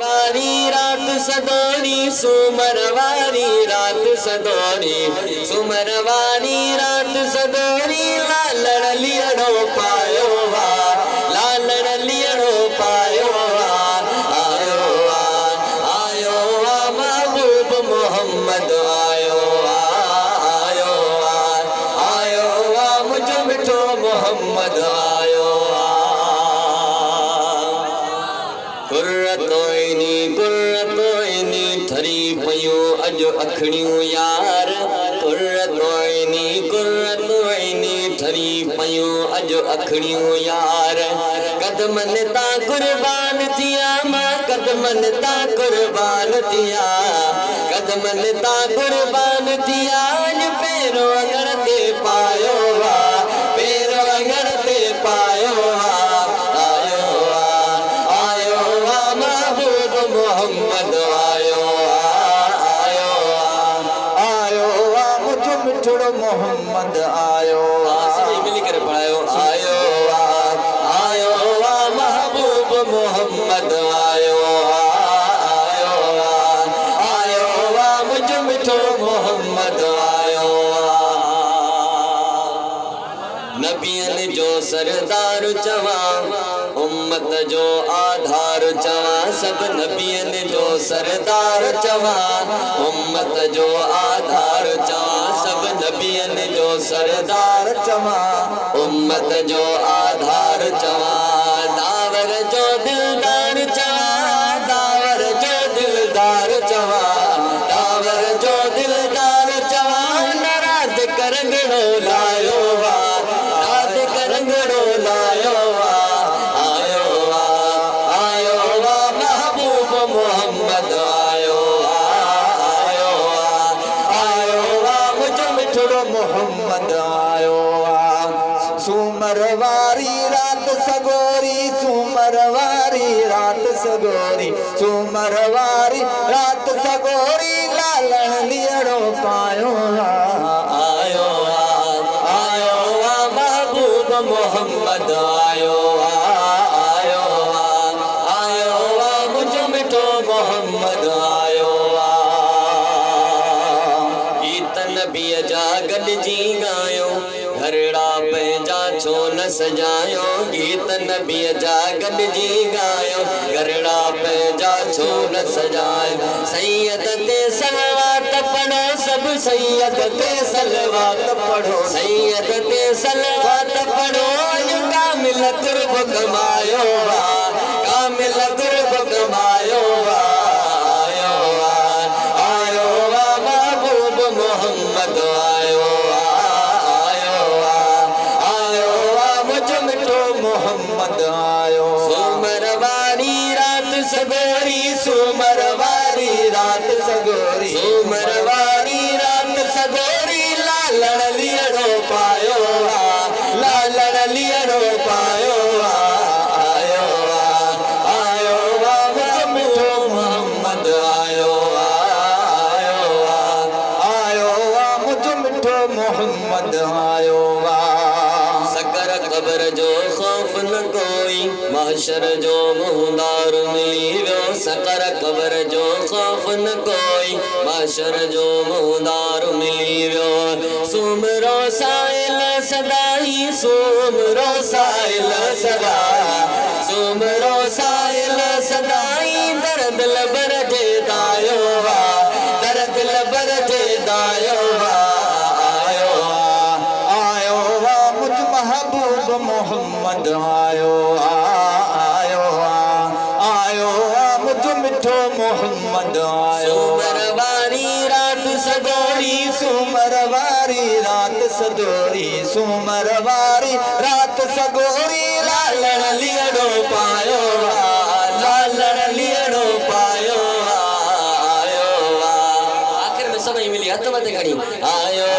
वारी रात सदोरी सूमर वारी रात सदोरी सूमर वारी रात सदोरी लालड़ लियड़ो पायो वा लालड़ लियड़ो पायो वा आयो वा महबूब मोहम्मद आयो वा मुझो मिठो मोहम्मद आयो कुर्रतोइनी थरी पयो अज अखड़ियों यार कुर्रतोइनी थरी पयो अज अखड़ियों यार कदमन ता कुर्बान थिया मां कदमन ता कुर्बान थिया कदमन ता कुर्बान थिया अज पेरो अगड़ ते पायो वा पेरो अगड़ ते पायो वा मोहम्मद आयो मुझो मिठड़ो मोहम्मद आयो सभी मिल कर पढ़ायो आयो महबूब मोहम्मद आयो मुझो मिठो मोहम्मद आयो नबियन जो सरदार चवा उम्मत जो आधार चवा सब नबियन जो सरदार चवा उम्मत जो आधार चवा सब नबियन जो सरदार चवा उम्मत जो आधार चवा दावर जो दिलदार चवा दावर जो दिलदार चवा दावर जो दिलदार चवा नाराज करंगड़ो लायो वा नाराज करंगड़ो लायो वा मोहम्मद आयो मुझो मिठड़ो मोहम्मद आयो सूमर वारी रात सगोरी सूमर वारी रात सगोरी सूमर वारी रात सगोरी लालण लियड़ो पायो आयो महबूब मोहम्मद आयो मोहम्मद आयो गीत नबीअ जा गॾिजी गायो घरड़ा पंहिंजा छो न सजायो गीत नबीअ जा गॾिजी गायो घरड़ा पंहिंजा छो न सजायो सैयद ते सलवात पढ़ो सभु सैयद ते सलवात पढ़ो सैयद ते सलवात पढ़ो कामिल कुर्ब कमायो वा कामिल कुर्ब कमायो वा मोहम्मद आयो मुझो मिठो मोहम्मद आयो सूमर वारी रात सगोरी सूमर वारी रात सगोरी सूमर वारी रात सगोरी लालड़ लियड़ो पायो लालड़ लियड़ो पायो आयो मुझो मिठो मोहम्मद आयो मोहम्मद आयो सकर कब्र जो खौफ न कोई महशर जो मुहदार मिली वियो सकर कब्र जो खौफ न कोई महशर जो मुहदार मिली वियो सुमरो साइल सदाई सुमरो साइल सदा सुमरो साइल सदाई दर्द लबर जे दायो वा दर्द लबर जे दायो वा महबूब मोहम्मद आयो मुझो मिठो मोहम्मद आयो सूमर वारी रात सदोरी सूमर वारी रात सदोरी सूमर वारी रात सगोरी लालड़ लियड़ो पायो लालड़ लियड़ो पायो आखिर में सभी मिली हथ मत खड़ी आयो